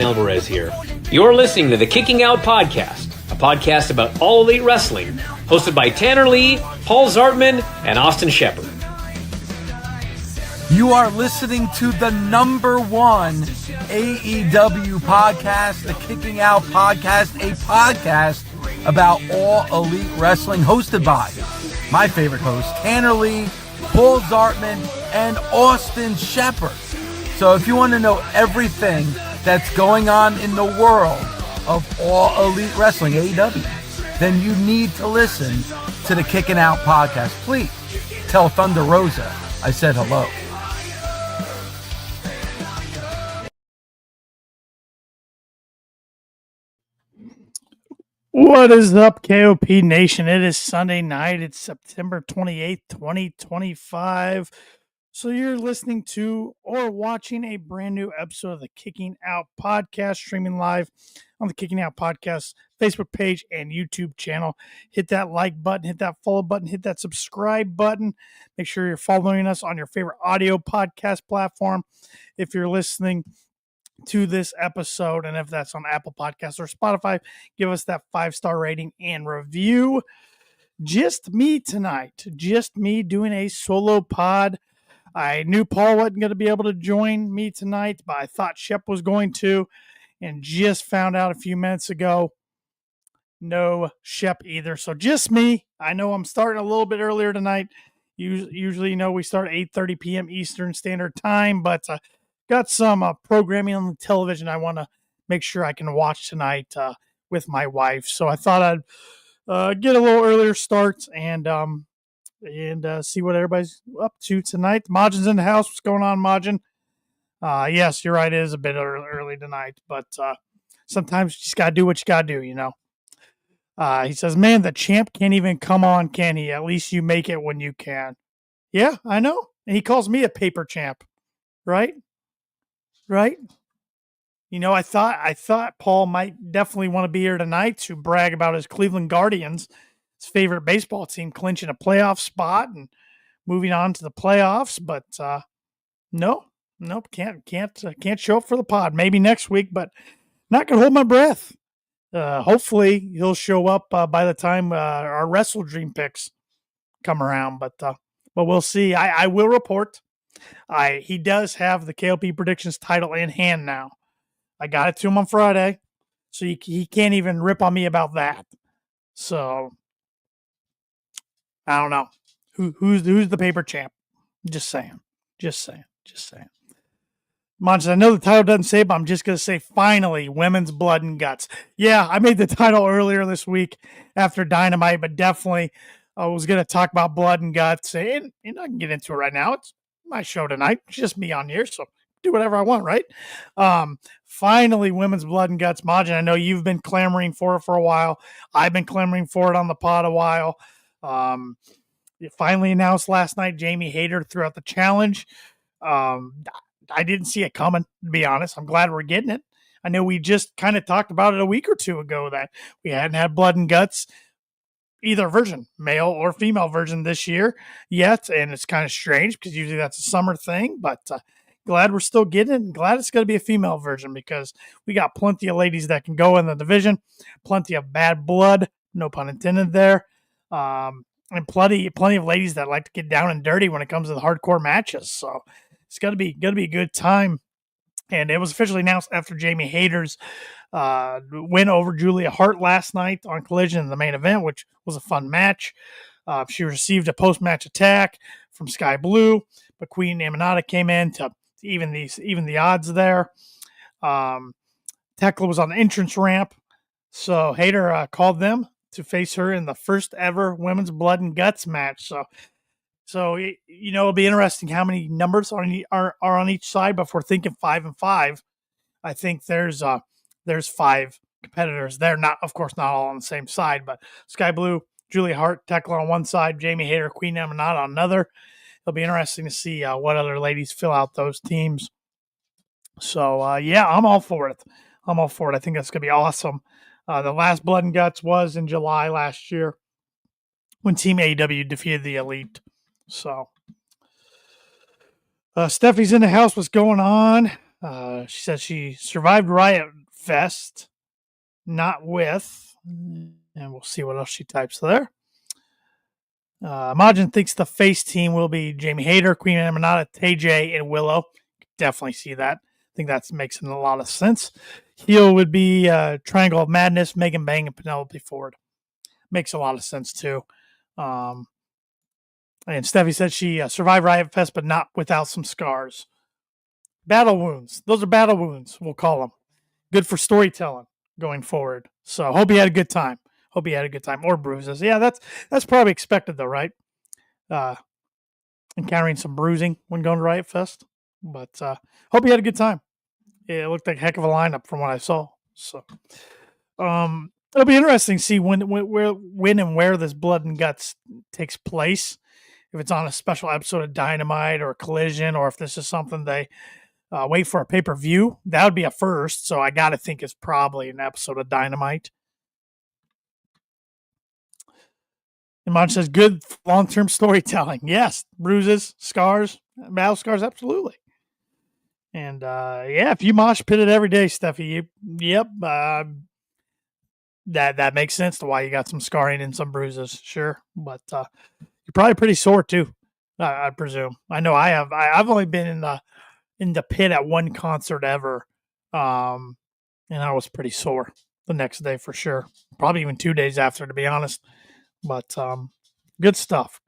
Alvarez here. You're listening to the Kicking Out Podcast, a podcast about All Elite Wrestling, hosted by Tanner Lee, Paul Zartman, and Austin Shepard. You are listening to the number one AEW podcast, the Kicking Out Podcast, a podcast about All Elite Wrestling, hosted by my favorite host, Tanner Lee, Paul Zartman, and Austin Shepard. So if you want to know everything that's going on in the world of All Elite Wrestling, AEW, then you need to listen to the Kicking Out Podcast. Please tell Thunder Rosa I said hello. What is up, KOP Nation? It is Sunday night. It's September 28th, 2025. So you're listening to or watching a brand new episode of the Kicking Out Podcast, streaming live on the Kicking Out Podcast Facebook page and YouTube channel. Hit that like button, hit that follow button, hit that subscribe button. Make sure you're following us on your favorite audio podcast platform. If you're listening to this episode, and if that's on Apple Podcasts or Spotify, give us that 5-star rating and review. Just me tonight, just me doing a solo pod. I knew Paul wasn't going to be able to join me tonight, but I thought Shep was going to, and just found out a few minutes ago, no Shep either. So just me. I know I'm starting a little bit earlier tonight. Usually, we start at 8:30 p.m. Eastern Standard Time, but got some programming on the television I want to make sure I can watch tonight with my wife. So I thought I'd get a little earlier start and see what everybody's up to tonight. Majin's in the house. What's going on, Majin? Yes, you're right. It is a bit early tonight, but sometimes you just got to do what you got to do, He says, man, the champ can't even come on, can he? At least you make it when you can. Yeah, I know. And he calls me a paper champ, right? Right? I thought Paul might definitely want to be here tonight to brag about his Cleveland Guardians, his favorite baseball team, clinching a playoff spot and moving on to the playoffs. But nope, can't show up for the pod. Maybe next week, but not gonna hold my breath. Hopefully he'll show up by the time our Wrestle Dream picks come around. But we'll see. I will report. He does have the KLP predictions title in hand now. I got it to him on Friday, so he can't even rip on me about that. So I don't know who's the paper champ. Just saying. Monch, I know the title doesn't say, but I'm just gonna say finally, Women's Blood and Guts. Yeah, I made the title earlier this week after Dynamite, but definitely I was gonna talk about Blood and Guts, and I can get into it right now. It's my show tonight. It's just me on here, so do whatever I want, right? Finally, Women's Blood and Guts. Majin, I know you've been clamoring for it for a while. I've been clamoring for it on the pod a while. It finally announced last night Jamie Hayter threw out the challenge. I didn't see it coming, to be honest. I'm glad we're getting it. I know we just kind of talked about it a week or two ago that we hadn't had Blood and Guts, either version, male or female version this year yet. And it's kind of strange because usually that's a summer thing, but glad we're still getting it, and glad it's going to be a female version because we got plenty of ladies that can go in the division, plenty of bad blood, no pun intended there, and plenty of ladies that like to get down and dirty when it comes to the hardcore matches. So it's gonna be a good time. And it was officially announced after Jamie Hayter's win over Julia Hart last night on Collision in the main event, which was a fun match. She received a post-match attack from Sky Blue, but Queen Amanada came in to even the odds there. Tekla was on the entrance ramp, so Hayter called them to face her in the first ever Women's Blood and Guts match. So it'll be interesting how many numbers are on each side. But if we're thinking 5 and 5, I think there's 5 competitors there. Not, of course, not all on the same side, but Sky Blue, Julia Hart, Tekla on one side, Jamie Hayter, Queen Amanada on another. It'll be interesting to see what other ladies fill out those teams. So I'm all for it. I think that's gonna be awesome. The last Blood and Guts was in July last year when Team AEW defeated the Elite. So Stephanie's in the house. What's going on? She said she survived Riot Fest, not with, and we'll see what else she types there. Majin thinks the face team will be Jamie Hayter, Queen Aminata, TJ, and Willow. Definitely see that. I think that makes a lot of sense. Heel would be Triangle of Madness, Megan Bang, and Penelope Ford. Makes a lot of sense too. And Steffi said she survived Riot Fest, but not without some scars. Battle wounds. Those are battle wounds, we'll call them. Good for storytelling going forward. So hope you had a good time. Or bruises. Yeah, that's probably expected though, right? Encountering some bruising when going to Riot Fest. But hope you had a good time. It looked like a heck of a lineup from what I saw. So it'll be interesting to see when and where this Blood and Guts takes place. If it's on a special episode of Dynamite or Collision, or if this is something they wait for a pay-per-view. That would be a first, so I got to think it's probably an episode of Dynamite. And Mon says, good long-term storytelling. Yes, bruises, scars, battle scars, absolutely. And, if you mosh pit it every day, Steffi, that makes sense to why you got some scarring and some bruises, sure. But you're probably pretty sore, too, I presume. I know I have. I've only been in the pit at one concert ever, and I was pretty sore the next day for sure. Probably even 2 days after, to be honest. But good stuff.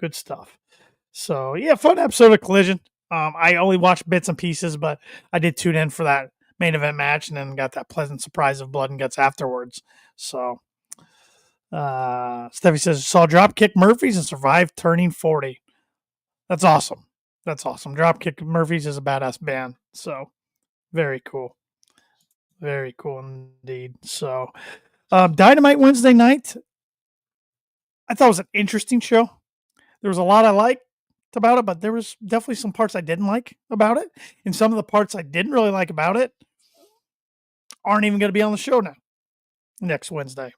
So yeah, fun episode of Collision. I only watched bits and pieces, but I did tune in for that main event match, and then got that pleasant surprise of Blood and Guts afterwards. So Steffi says saw Dropkick Murphys and survived turning 40. That's awesome. Dropkick Murphys is a badass band. So very cool. Very cool indeed. So Dynamite Wednesday night. I thought it was an interesting show. There was a lot I liked about it, but there was definitely some parts I didn't like about it. And some of the parts I didn't really like about it aren't even going to be on the show now next Wednesday.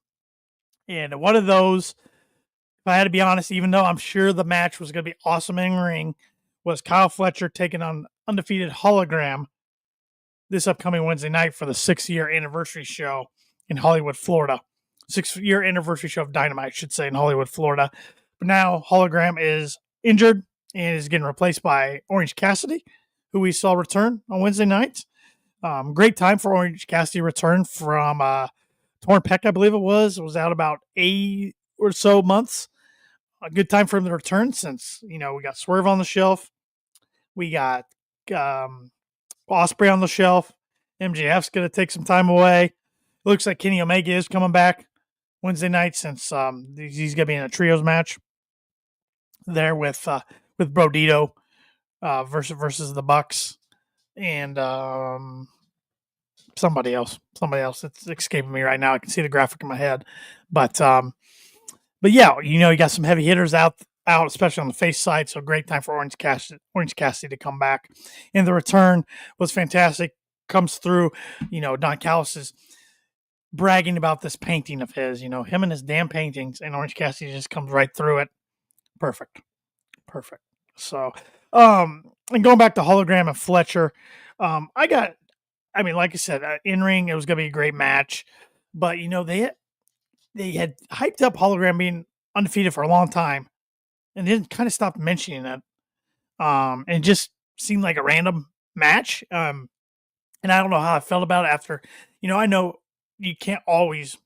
And one of those, if I had to be honest, even though I'm sure the match was going to be awesome in ring, was Kyle Fletcher taking on undefeated Hologram this upcoming Wednesday night for the 6-year anniversary show in Hollywood, Florida. 6-year anniversary show of Dynamite, I should say, in Hollywood, Florida. But now Hologram is injured and is getting replaced by Orange Cassidy, who we saw return on Wednesday night. Great time for Orange Cassidy return from torn pec, I believe it was. It was out about 8 or so months. A good time for him to return since, we got Swerve on the shelf. We got Ospreay on the shelf. MJF's going to take some time away. It looks like Kenny Omega is coming back Wednesday night since he's going to be in a trios match there with Brodito versus the Bucks and somebody else. It's escaping me right now. I can see the graphic in my head, but yeah, you got some heavy hitters out, especially on the face side. So great time for Orange Cassidy to come back. And the return was fantastic. Comes through, Don Callis is bragging about this painting of his, him and his damn paintings, and Orange Cassidy just comes right through it. Perfect. So, and going back to Hologram and Fletcher, like I said, in ring, it was going to be a great match, but they had hyped up Hologram being undefeated for a long time and then kind of stopped mentioning it. And it just seemed like a random match. And I don't know how I felt about it after, I know you can't always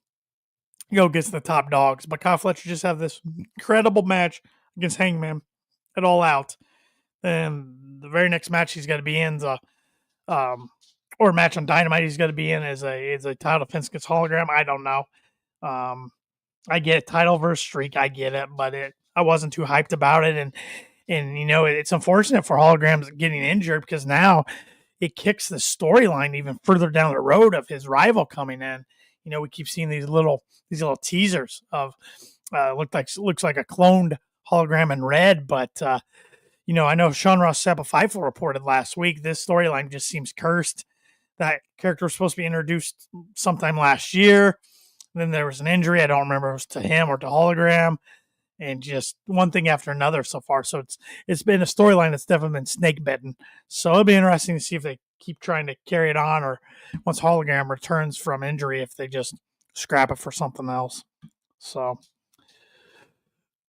go against the top dogs, but Kyle Fletcher just had this incredible match against Hangman at All Out. And the very next match he's got to be in or a match on Dynamite he's got to be in is a title defense against Hologram. I don't know. I get it, title versus streak. I get it, but I wasn't too hyped about it. And it's unfortunate for Holograms getting injured because now it kicks the storyline even further down the road of his rival coming in. We keep seeing these little teasers of looks like a cloned Hologram in red, but I know Sean Ross Sapp of Fightful reported last week this storyline just seems cursed. That character was supposed to be introduced sometime last year. Then there was an injury. I don't remember if it was to him or to Hologram. and just one thing after another so far. So it's been a storyline that's definitely been snake bitten. So it'll be interesting to see if they keep trying to carry it on, or once Hologram returns from injury, if they just scrap it for something else. So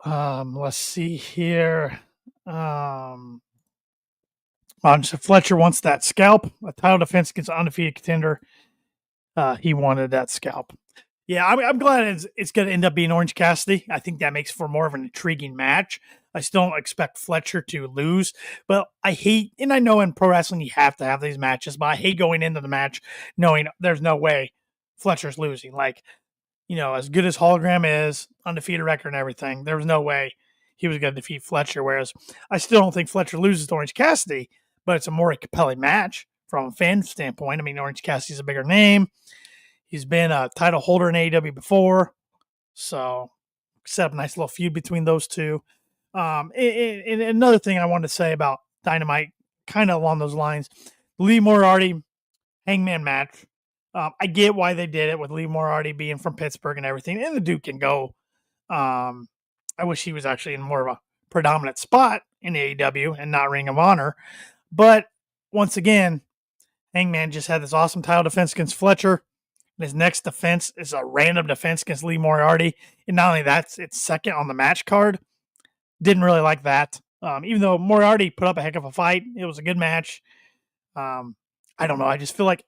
let's see here. So Fletcher wants that scalp, a title defense against an undefeated contender. He wanted that scalp. Yeah, I'm glad it's going to end up being Orange Cassidy. I think that makes for more of an intriguing match. I still don't expect Fletcher to lose, but I hate, and I know in pro wrestling you have to have these matches, but I hate going into the match knowing there's no way Fletcher's losing. Like, as good as Hologram is, undefeated record and everything, there was no way he was going to defeat Fletcher. Whereas I still don't think Fletcher loses to Orange Cassidy, but it's a more compelling match from a fan standpoint. I mean, Orange Cassidy's a bigger name. He's been a title holder in AEW before, so set up a nice little feud between those two. And another thing I wanted to say about Dynamite, kind of along those lines, Lee Moriarty Hangman match. I get why they did it with Lee Moriarty being from Pittsburgh and everything, and the Duke can go. I wish he was actually in more of a predominant spot in AEW and not Ring of Honor. But once again, Hangman just had this awesome title defense against Fletcher. His next defense is a random defense against Lee Moriarty. And not only that, it's second on the match card. Didn't really like that. Even though Moriarty put up a heck of a fight, it was a good match. I don't know. I just feel like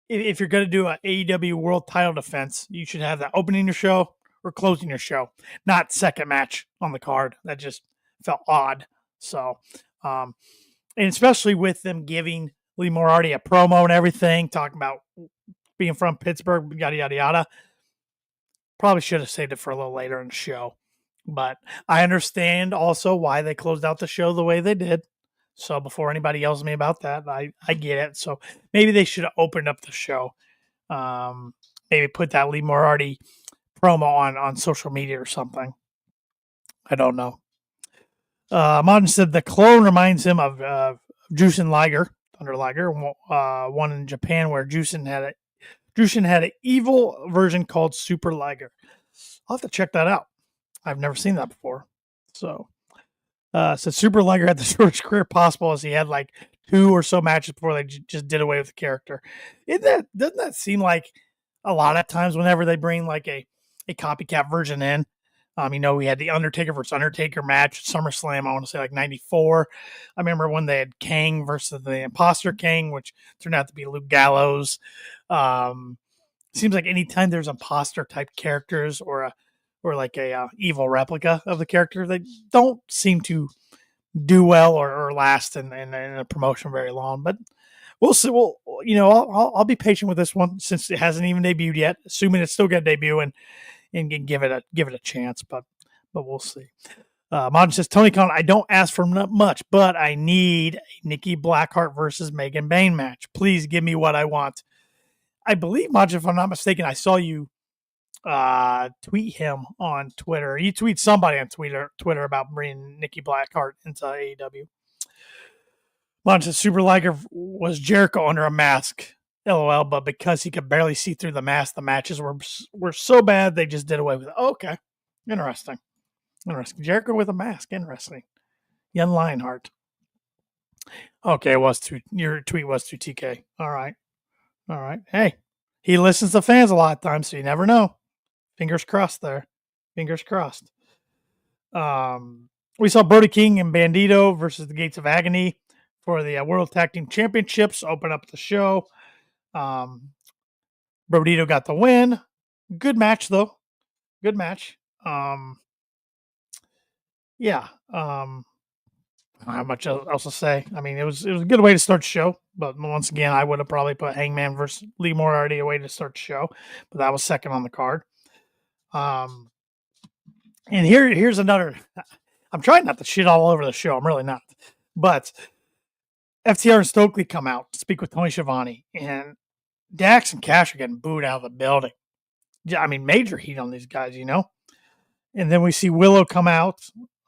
if you're going to do an AEW world title defense, you should have that opening your show or closing your show, not second match on the card. That just felt odd. So, and especially with them giving Lee Moriarty a promo and everything, talking about being from Pittsburgh, yada, yada, yada. Probably should have saved it for a little later in the show. But I understand also why they closed out the show the way they did. So before anybody yells at me about that, I get it. So maybe they should have opened up the show. Maybe put that Lee Moriarty promo on social media or something. I don't know. Martin said the clone reminds him of Jushin Liger, Thunder Liger, one in Japan where Jushin had an evil version called Super Liger. I'll have to check that out. I've never seen that before. So Super Liger had the shortest career possible, as he had like 2 or so matches before they just did away with the character. Doesn't that seem like a lot of times whenever they bring like a copycat version in? We had the Undertaker versus Undertaker match at SummerSlam, I want to say like 94. I remember when they had Kang versus the Imposter King, which turned out to be Luke Gallows. Seems like anytime there's imposter type characters or like a evil replica of the character, they don't seem to do well or last in a promotion very long. But we'll see. I'll be patient with this one since it hasn't even debuted yet, assuming it's still going to debut and give it a chance. But we'll see. Modern says, Tony Khan, I don't ask for much, but I need a Nikki Blackheart versus Megan Bayne match. Please give me what I want. I believe, Modern, if I'm not mistaken, I saw you tweet him on Twitter. You tweet somebody on Twitter about bringing Nikki Blackheart into AEW. Modern says, Super Liger was Jericho under a mask. LOL, but because he could barely see through the mask, the matches were so bad they just did away with it. Oh, okay. Interesting. Jericho with a mask. Interesting. Jan Lionheart. Okay, your tweet was to TK. All right. Hey, he listens to fans a lot of times, so you never know. Fingers crossed there. Fingers crossed. We saw Brody King and Bandito versus the Gates of Agony for the World Tag Team Championships open up the show. Brodito got the win. Good match, though. Good match. Yeah. I don't have much else to say. I mean, it was a good way to start the show. But once again, I would have probably put Hangman versus Lee Moriarty a way to start the show. But that was second on the card. And here's another. I'm trying not to shit all over the show. I'm really not. But FTR and Stokely come out to speak with Tony Schiavone. And Dax and Cash are getting booed out of the building. I mean, major heat on these guys, And then we see Willow come out.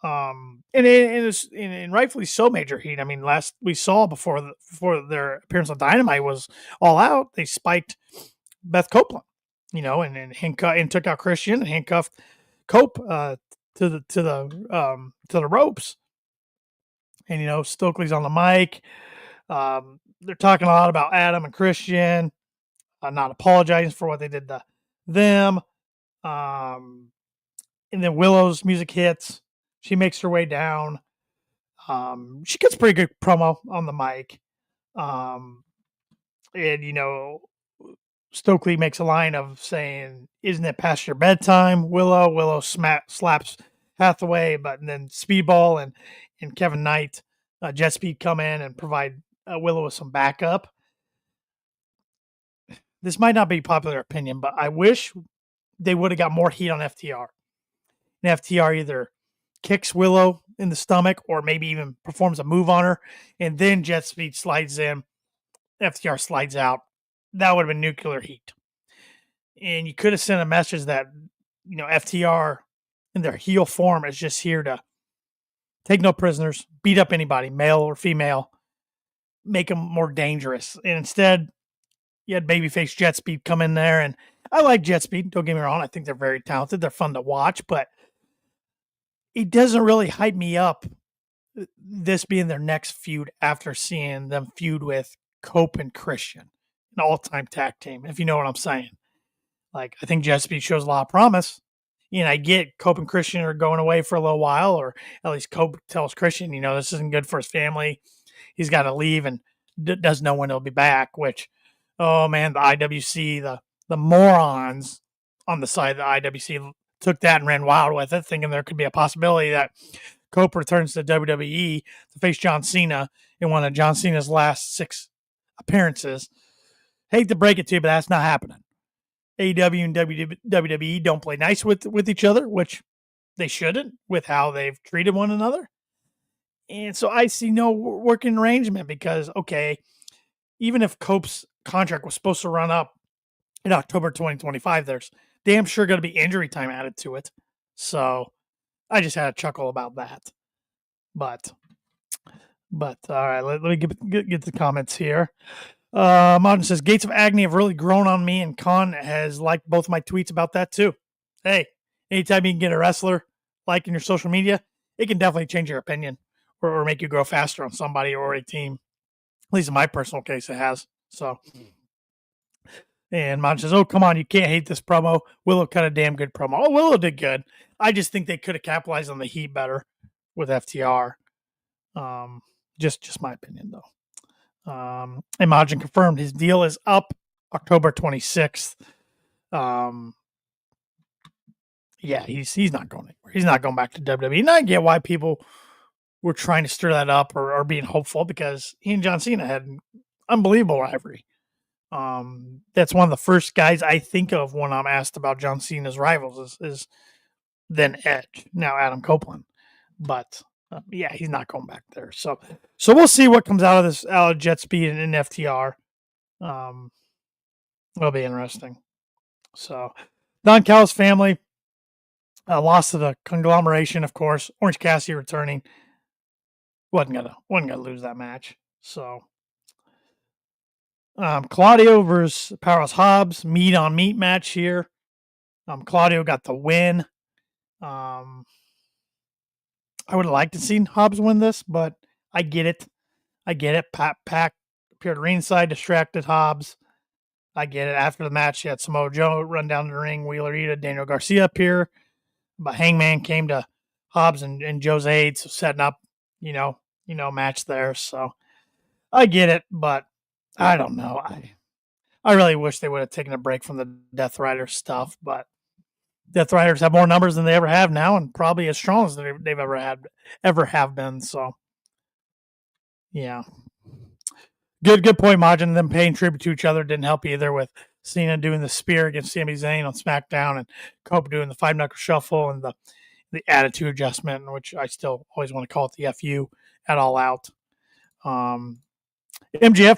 And rightfully so, major heat. I mean, last we saw before their appearance on Dynamite was all out. They spiked Beth Copeland, and handcuffed and took out Christian and handcuffed Cope to the ropes. And Stokely's on the mic. They're talking a lot about Adam and Christian, not apologizing for what they did to them. And then Willow's music hits. She makes her way down. She gets a pretty good promo on the mic. And Stokely makes a line of saying, "Isn't it past your bedtime, Willow?" Willow slaps Hathaway, but then Speedball and Kevin Knight, Jet Speed, come in and provide Willow with some backup. This might not be popular opinion, but I wish they would have got more heat on FTR. And FTR either kicks Willow in the stomach or maybe even performs a move on her, and then Jet Speed slides in, FTR slides out. That would have been nuclear heat. And you could have sent a message that, FTR in their heel form is just here to take no prisoners, beat up anybody, male or female, make them more dangerous. And instead, you had babyface Jet Speed come in there. And I like Jet Speed, don't get me wrong. I think they're very talented. They're fun to watch, but it doesn't really hype me up, this being their next feud after seeing them feud with Cope and Christian, an all-time tag team, if you know what I'm saying. Like, I think Jet Speed shows a lot of promise. I get Cope and Christian are going away for a little while, or at least Cope tells Christian, this isn't good for his family. He's got to leave and doesn't know when he'll be back, which, oh man, the IWC, the morons on the side of the IWC took that and ran wild with it, thinking there could be a possibility that Cope returns to WWE to face John Cena in one of John Cena's last 6 appearances. Hate to break it to you, but that's not happening. AEW and WWE don't play nice with each other, which they shouldn't with how they've treated one another. And so I see no working arrangement because, okay, even if Cope's contract was supposed to run up in October 2025, there's damn sure going to be injury time added to it. So I just had a chuckle about that. But all right, let me get the comments here. Martin says, Gates of Agony have really grown on me, and Khan has liked both my tweets about that too. Hey, anytime you can get a wrestler like in your social media, it can definitely change your opinion or make you grow faster on somebody or a team. At least in my personal case, it has. So, and Martin says, oh, come on, you can't hate this promo. Willow cut a damn good promo. Oh, Willow did good. I just think they could have capitalized on the heat better with FTR. Just my opinion, though. Imogen confirmed his deal is up October 26th. Yeah, he's not going anywhere. He's not going back to WWE. And I get why people were trying to stir that up or being hopeful, because he and John Cena had an unbelievable rivalry. That's one of the first guys I think of when I'm asked about John Cena's rivals is then Edge, now Adam Copeland. But yeah, he's not going back there. So we'll see what comes out of this, out of Jet Speed and FTR. It'll be interesting. So Don Callis family lost to the conglomeration, of course. Orange Cassidy returning. Wasn't gonna lose that match. So Claudio versus Powerhouse Hobbs, meat on meat match here. Claudio got the win. I would have liked to see Hobbs win this, but I get it. Pac appeared ringside, distracted Hobbs. I get it. After the match, you had Samoa Joe run down the ring, Wheeler Yuta, Daniel Garcia appear. But Hangman came to Hobbs and Joe's aid, so setting up, match there. So I get it, but I don't know. I really wish they would have taken a break from the Death Rider stuff, but Death Riders have more numbers than they ever have now, and probably as strong as they've ever have been. So, yeah, good point, Majin. Them paying tribute to each other didn't help either, with Cena doing the spear against Sami Zayn on SmackDown, and Cope doing the 5-knuckle shuffle and the attitude adjustment, which I still always want to call it the FU at All Out. MJF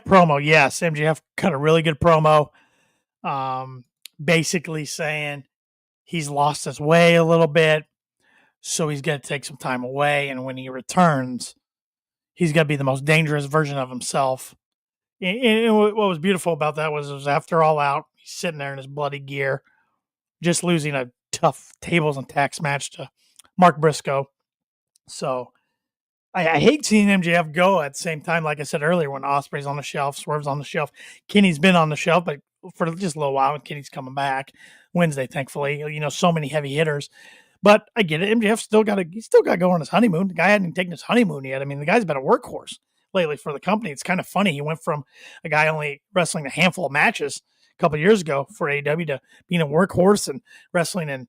promo, yes, MJF cut a really good promo, basically saying he's lost his way a little bit, so he's going to take some time away, and when he returns, he's going to be the most dangerous version of himself. And what was beautiful about that was it was after All Out, he's sitting there in his bloody gear, just losing a tough tables and tacks match to Mark Briscoe. So I hate seeing MJF go at the same time, like I said earlier, when Ospreay's on the shelf, Swerve's on the shelf. Kenny's been on the shelf, but for just a little while, and Kenny's coming back Wednesday, thankfully. So many heavy hitters. But I get it. MJF still got to go on his honeymoon. The guy hadn't even taken his honeymoon yet. I mean, the guy's been a workhorse lately for the company. It's kind of funny. He went from a guy only wrestling a handful of matches a couple of years ago for AEW to being a workhorse and wrestling in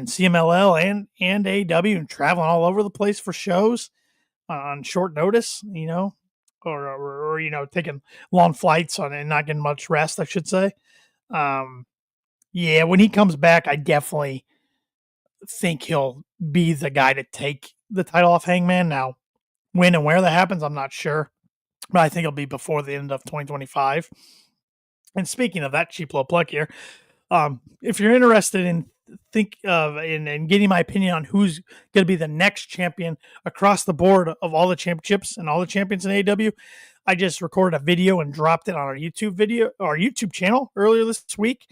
CMLL and AEW and traveling all over the place for shows on short notice, or taking long flights on and not getting much rest, I should say. When he comes back, I definitely think he'll be the guy to take the title off Hangman. Now, when and where that happens, I'm not sure, but I think it'll be before the end of 2025. And speaking of that cheap little plug here, if you're interested in getting my opinion on who's going to be the next champion across the board of all the championships and all the champions in AEW, I just recorded a video and dropped it on our YouTube channel earlier this week,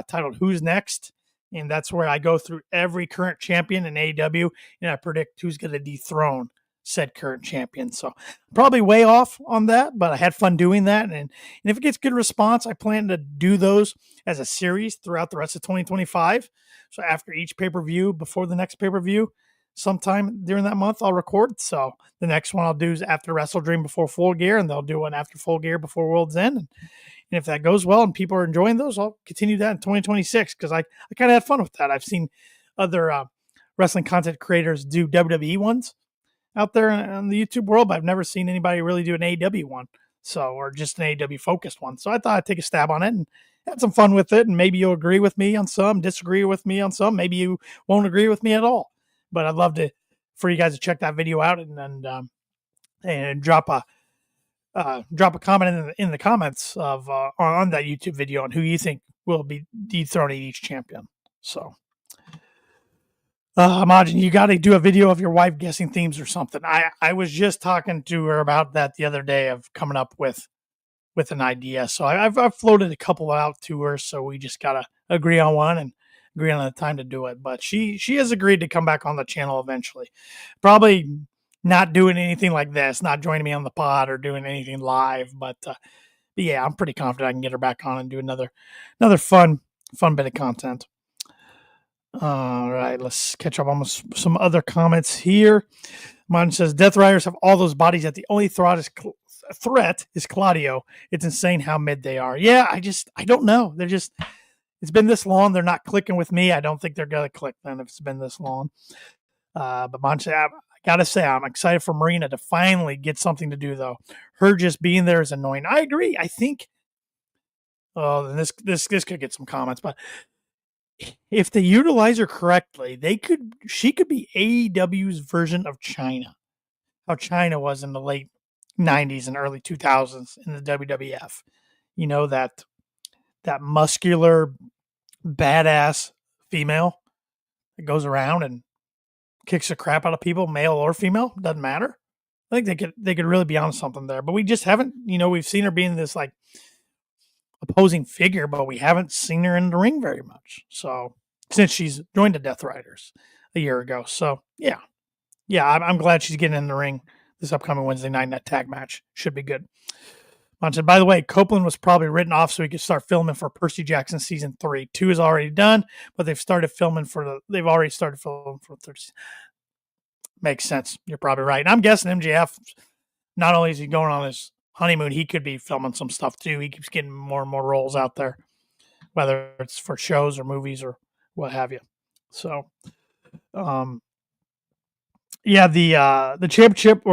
titled "Who's Next," and that's where I go through every current champion in AEW and I predict who's going to dethrone said current champion. So probably way off on that, but I had fun doing that. And if it gets good response, I plan to do those as a series throughout the rest of 2025. So after each pay-per-view, before the next pay-per-view, sometime during that month, I'll record. So the next one I'll do is after Wrestle Dream before Full Gear, and they'll do one after Full Gear before World's End. And if that goes well and people are enjoying those, I'll continue that in 2026 because I kind of had fun with that. I've seen other wrestling content creators do WWE ones out there in the YouTube world, but I've never seen anybody really do an AEW one. Or just an AEW focused one. So I thought I'd take a stab on it and had some fun with it. And maybe you'll agree with me on some, disagree with me on some. Maybe you won't agree with me at all. But I'd love for you guys to check that video out and drop a comment in the comments of on that YouTube video on who you think will be dethroning each champion. So, Majin, you got to do a video of your wife guessing themes or something. I was just talking to her about that the other day of coming up with an idea. So I've floated a couple out to her. So we just got to agree on one and agree on the time to do it. But she has agreed to come back on the channel eventually. Probably not doing anything like this, not joining me on the pod or doing anything live. But yeah, I'm pretty confident I can get her back on and do another fun bit of content. All right, let's catch up on some other comments here. Mine says, Death Riders have all those bodies that the only threat is Claudio. It's insane how mid they are. Yeah, I don't know. It's been this long. They're not clicking with me. I don't think they're going to click then if it's been this long. But Mine said, I got to say, I'm excited for Marina to finally get something to do, though. Her just being there is annoying. I agree. I think, this could get some comments, but if they utilize her correctly, she could be AEW's version of China. How China was in the late 90s and early 2000s in the WWF. That muscular, badass female that goes around and kicks the crap out of people, male or female, doesn't matter. I think they could really be on something there, but we just haven't, we've seen her being this like opposing figure, but we haven't seen her in the ring very much. So since she's joined the Death Riders a year ago. So yeah, I'm glad she's getting in the ring this upcoming Wednesday night. And that tag match should be good. Mom said, by the way, Copeland was probably written off so he could start filming for Percy Jackson season 3. 2 is already done, but they've already started filming for 3. Makes sense. You're probably right. And I'm guessing MJF, not only is he going on his honeymoon, he could be filming some stuff too. He keeps getting more and more roles out there, whether it's for shows or movies or what have you. So, the championship,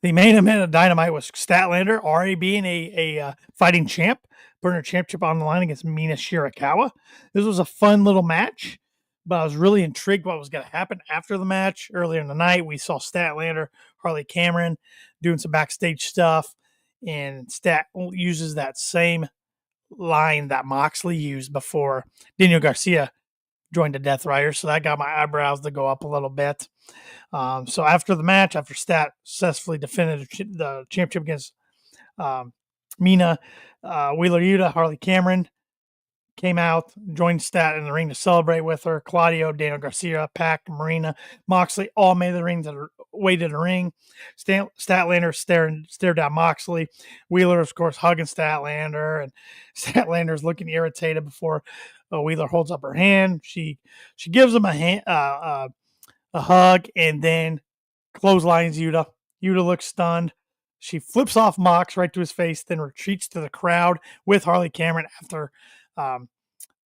the main event of Dynamite was Statlander, RA being a fighting champ, putting her championship on the line against Mina Shirakawa. This was a fun little match, but I was really intrigued what was going to happen after the match. Earlier in the night, we saw Statlander, Harley Cameron doing some backstage stuff, and Stat uses that same line that Moxley used before Daniel Garcia joined the Death Riders, so that got my eyebrows to go up a little bit. So after the match, after Stat successfully defended the championship against Mina, Wheeler Yuta, Harley Cameron came out, joined Stat in the ring to celebrate with her. Claudio, Daniel Garcia, Pac, Marina, Moxley all made the way to the ring. Statlander stared down Moxley. Wheeler, of course, hugging Statlander, and Statlander's looking irritated before Wheeler holds up her hand. She gives him a hug, and then clotheslines Yuta. Yuta looks stunned. She flips off Mox right to his face, then retreats to the crowd with Harley Cameron after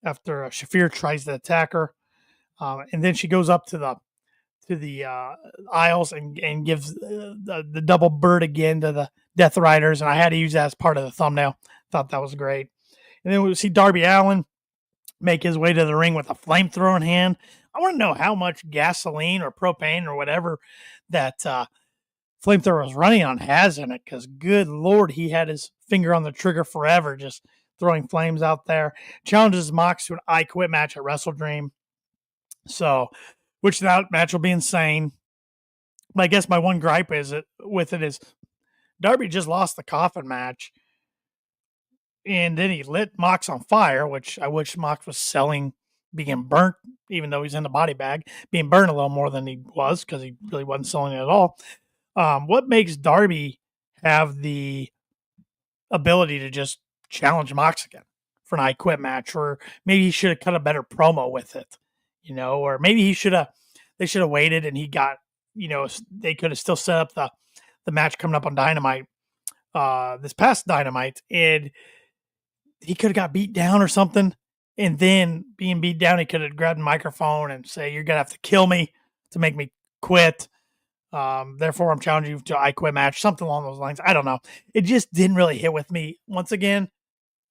Shafir tries to attack her. And then she goes up to the aisles and gives the double bird again to the Death Riders. And I had to use that as part of the thumbnail. Thought that was great. And then we see Darby Allin make his way to the ring with a flamethrower in hand. I want to know how much gasoline or propane or whatever that flamethrower was running on has in it, because good Lord, he had his finger on the trigger forever, just throwing flames out there. Challenges Mox to an I Quit match at Wrestle Dream. So, which that match will be insane. But I guess my one gripe is Darby just lost the coffin match. And then he lit Mox on fire, which I wish Mox was selling being burnt, even though he's in the body bag, being burnt a little more than he was, because he really wasn't selling it at all. What makes Darby have the ability to just challenge Mox again for an I Quit match? Or maybe he should have cut a better promo with it, or maybe they should have waited and he got, they could have still set up the match coming up on Dynamite, this past Dynamite, and he could have got beat down or something. And then being beat down, he could have grabbed a microphone and say, "You're going to have to kill me to make me quit. Therefore, I'm challenging you to I Quit match," something along those lines. I don't know. It just didn't really hit with me. Once again,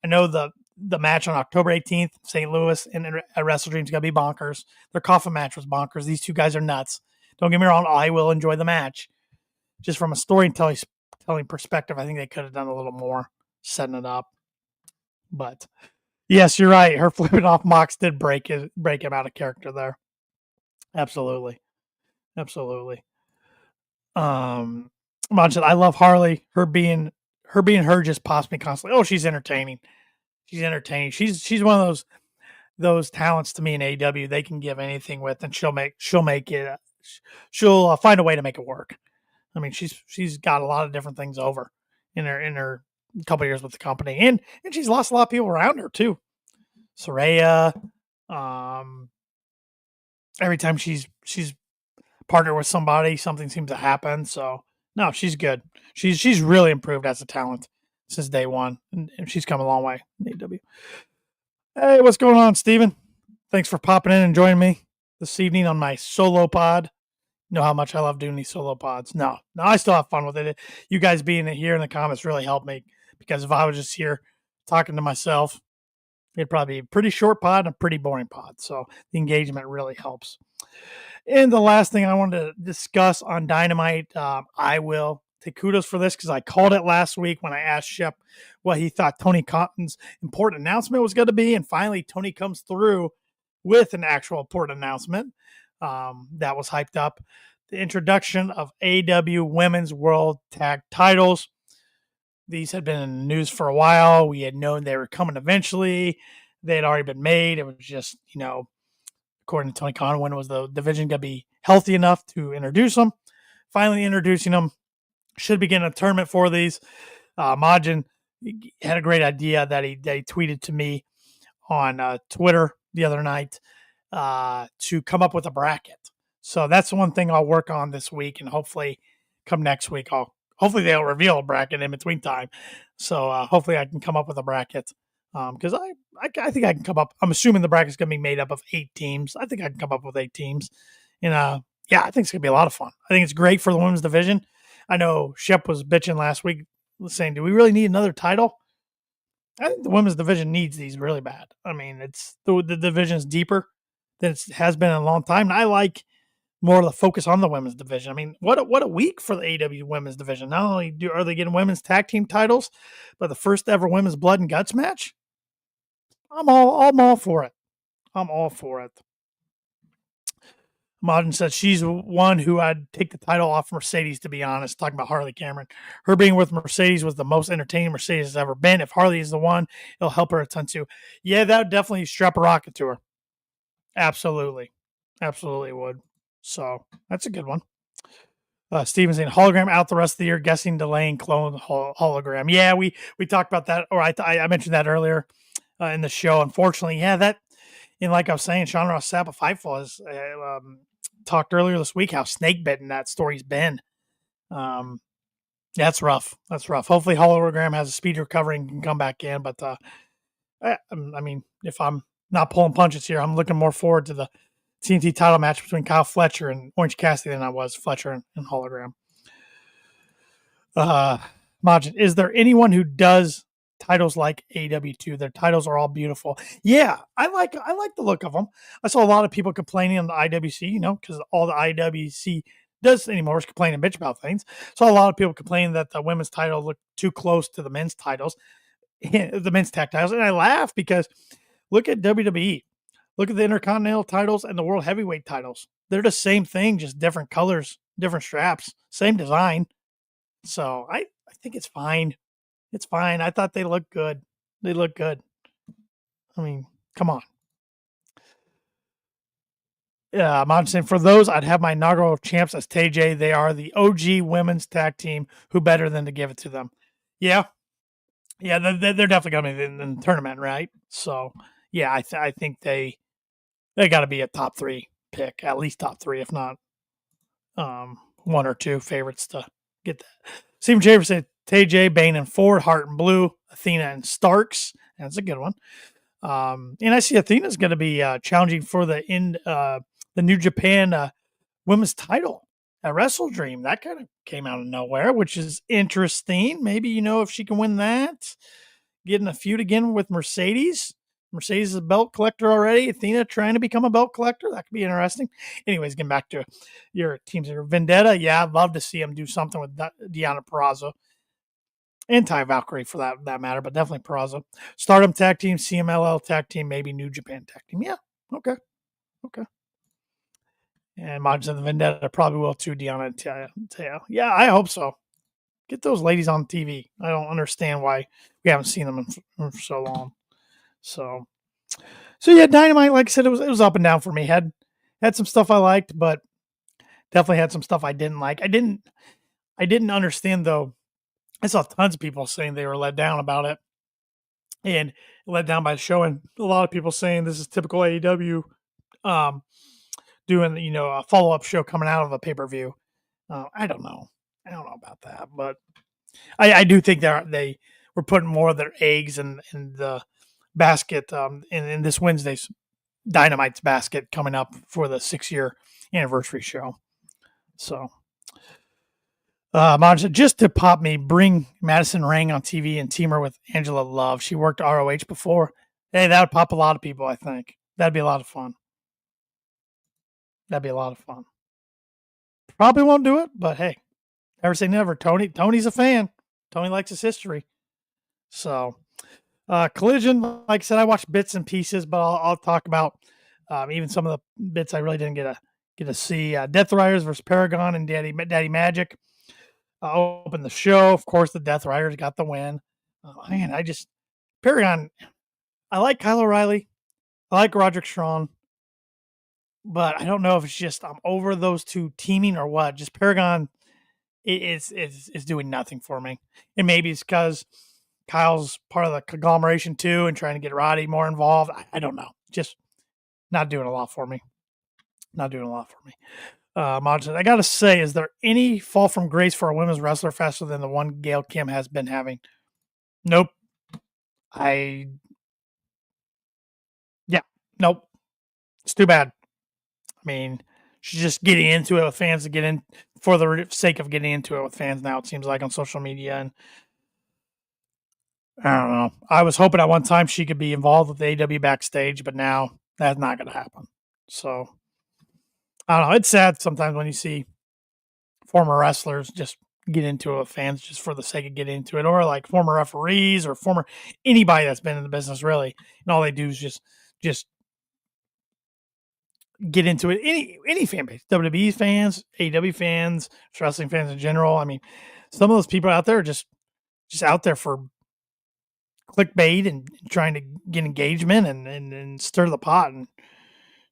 I know the match on October 18th, St. Louis and at Wrestle Dream is going to be bonkers. Their coffin match was bonkers. These two guys are nuts. Don't get me wrong. I will enjoy the match. Just from a storytelling perspective, I think they could have done a little more setting it up. But yes, you're right. Her flipping off Mox did break him out of character there. Absolutely. I love Harley. Her being her just pops me constantly. Oh, she's entertaining. She's one of those talents to me in AEW. They can give anything with, and she'll make it. She'll find a way to make it work. I mean, she's got a lot of different things over in her couple years with the company, and she's lost a lot of people around her too. Saraya, every time she's partnered with somebody, something seems to happen. So no, she's good. She's really improved as a talent since day one, and she's come a long way in AEW. Hey, what's going on, Steven? Thanks for popping in and joining me this evening on my solo pod. You know how much I love doing these solo pods. No, I still have fun with it. You guys being here in the comments really helped me, because if I was just here talking to myself, it'd probably be a pretty short pod and a pretty boring pod. So the engagement really helps. And the last thing I wanted to discuss on Dynamite, I will take kudos for this, because I called it last week when I asked Shep what he thought Tony Khan's important announcement was going to be. And finally, Tony comes through with an actual important announcement that was hyped up. The introduction of AEW Women's World Tag Titles. These had been in the news for a while. We had known they were coming eventually. They had already been made. It was just, according to Tony Khan, when was the division going to be healthy enough to introduce them? Finally introducing them. Should begin a tournament for these. Majin had a great idea that he tweeted to me on Twitter the other night to come up with a bracket. So that's the one thing I'll work on this week, and hopefully come next week, hopefully they'll reveal a bracket in between time. So hopefully I can come up with a bracket, because I think I can come up. I'm assuming the bracket's going to be made up of 8 teams. I think I can come up with 8 teams. And I think it's going to be a lot of fun. I think it's great for the women's division. I know Shep was bitching last week saying, do we really need another title? I think the women's division needs these really bad. I mean, it's the division is deeper than it has been in a long time. And I like more of the focus on the women's division. I mean, what a week for the AEW women's division. Not only are they getting women's tag team titles, but the first ever women's blood and guts match. I'm all for it. I'm all for it. Modern says she's one who I'd take the title off Mercedes, to be honest, talking about Harley Cameron. Her being with Mercedes was the most entertaining Mercedes has ever been. If Harley is the one, it'll help her a ton too. Yeah, that would definitely strap a rocket to her. Absolutely. Absolutely would. So that's a good one. Steven saying hologram out the rest of the year, guessing delaying clone hologram. Yeah, we talked about that, or I mentioned that earlier in the show. Unfortunately, yeah, that, and like I was saying, Sean Ross Sapp of Fightful has talked earlier this week how snake bitten that story's been. That's rough. That's rough. Hopefully, hologram has a speed recovery and can come back in. But I mean, if I'm not pulling punches here, I'm looking more forward to the TNT title match between Kyle Fletcher and Orange Cassidy than I was Fletcher and hologram. Majin, is there anyone who does titles like AEW2? Their titles are all beautiful. Yeah, I like the look of them. I saw a lot of people complaining on the IWC, because all the IWC does anymore is complain and bitch about things. Saw a lot of people complaining that the women's title looked too close to the men's titles, the men's tag titles, and I laugh because look at WWE. Look at the Intercontinental titles and the World Heavyweight titles. They're the same thing, just different colors, different straps, same design. So I think it's fine. It's fine. I thought they looked good. They look good. I mean, come on. Yeah, I'm saying for those, I'd have my inaugural champs as TJ. They are the OG women's tag team. Who better than to give it to them? Yeah. Yeah, they're definitely going to be in the tournament, right? So, yeah, I think they got to be a top 3 pick, at least top 3, if not 1 or 2 favorites to get that. Stephen Chambers said TJ, Bane, and Ford, Hart and Blue, Athena and Starks. That's a good one. And I see Athena's going to be challenging for the New Japan women's title at Wrestle Dream. That kind of came out of nowhere, which is interesting. Maybe, if she can win that, getting a feud again with Mercedes. Mercedes is a belt collector already. Athena trying to become a belt collector. That could be interesting. Anyways, getting back to your teams here. Vendetta, yeah, I'd love to see him do something with Deonna Purrazzo. And Ty Valkyrie for that matter, but definitely Purrazzo. Stardom tag team, CMLL tag team, maybe New Japan tag team. Yeah, okay. And Mods of the Vendetta probably will too, Deonna and Taya. Yeah, I hope so. Get those ladies on TV. I don't understand why we haven't seen them in for so long. So yeah, Dynamite, like I said, it was up and down for me. Had some stuff I liked, but definitely had some stuff I didn't like. I didn't understand though. I saw tons of people saying they were let down about it and let down by the show. And a lot of people saying this is typical AEW, doing, a follow-up show coming out of a pay-per-view. I don't know about that, but I do think they were putting more of their eggs in the basket, in this Wednesday's Dynamite's basket coming up for the 6-year anniversary show. So, Maj said, just to pop me, bring Madison Rayne on TV and team her with Angela Love. She worked ROH before. Hey, that would pop a lot of people, I think. That'd be a lot of fun. Probably won't do it, but hey, never say never. Tony's a fan. Tony likes his history. So, Collision, like I said, I watched bits and pieces, but I'll talk about even some of the bits I really didn't get to see. Death Riders versus Paragon and Daddy Magic. Opened the show. Of course, the Death Riders got the win. Paragon, I like Kyle O'Reilly. I like Roderick Strong. But I don't know if it's just I'm over those two teaming or what. Just Paragon is doing nothing for me. And maybe it's because Kyle's part of the conglomeration too and trying to get Roddy more involved. I don't know. Just not doing a lot for me. Modern, I got to say, is there any fall from grace for a women's wrestler faster than the one Gail Kim has been having? Nope. Nope. It's too bad. I mean, she's just getting into it with fans to get in for the sake of getting into it with fans now, it seems like, on social media. And I don't know. I was hoping at one time she could be involved with the AW backstage, but now that's not going to happen. So I don't know. It's sad sometimes when you see former wrestlers just get into it with fans just for the sake of getting into it, or like former referees or former anybody that's been in the business really, and all they do is just get into it. Any fan base, WWE fans, AEW fans, wrestling fans in general. I mean, some of those people out there are just out there for clickbait and trying to get engagement and stir the pot. And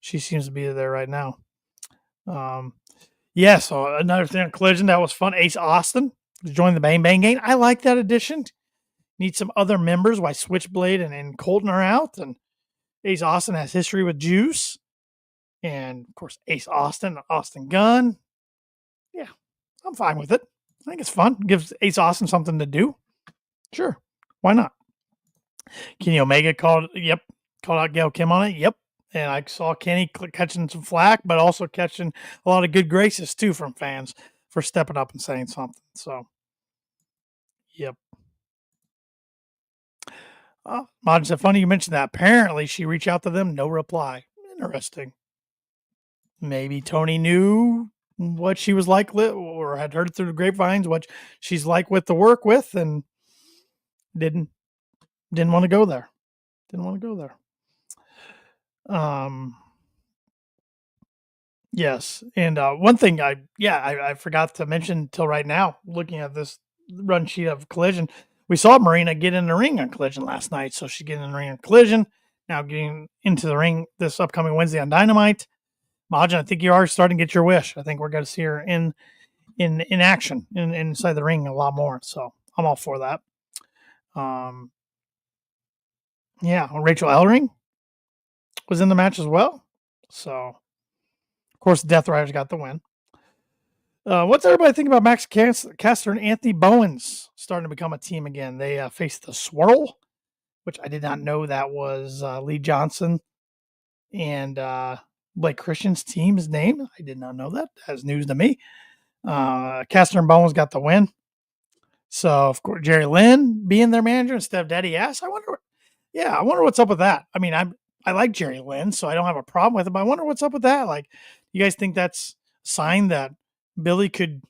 she seems to be there right now. Yeah, so another thing on Collision that was fun. Ace Austin joined the Bang Bang Gang. I like that addition. Need some other members while Switchblade and Colton are out. And Ace Austin has history with Juice. And, of course, Ace Austin, Austin Gunn. Yeah, I'm fine with it. I think it's fun. Gives Ace Austin something to do. Sure. Why not? Kenny Omega called out Gail Kim on it. Yep. And I saw Kenny catching some flack, but also catching a lot of good graces, too, from fans for stepping up and saying something. So, yep. Modern said, funny you mentioned that. Apparently, she reached out to them. No reply. Interesting. Maybe Tony knew what she was like or had heard through the grapevines what she's like with the work with and didn't want to go there. Yes. And one thing I forgot to mention until right now, looking at this run sheet of Collision, we saw Marina get in the ring on Collision last night. So she's getting in the ring on Collision, now getting into the ring this upcoming Wednesday on Dynamite. Majin, I think you are starting to get your wish. I think we're going to see her in action inside the ring a lot more. So I'm all for that. Yeah, Rachel Ellering was in the match as well. So, of course, Death Riders got the win. What's everybody think about Max Caster and Anthony Bowens starting to become a team again? They faced the Swirl, which I did not know that was Lee Johnson and Blake Christian's team's name. I did not know that. That's news to me. Caster and Bowens got the win. So, of course, Jerry Lynn being their manager instead of Daddy Ass. I wonder what's up with that. I mean, I like Jerry Lynn, so I don't have a problem with it, but I wonder what's up with that. Like, you guys think that's a sign that Billy his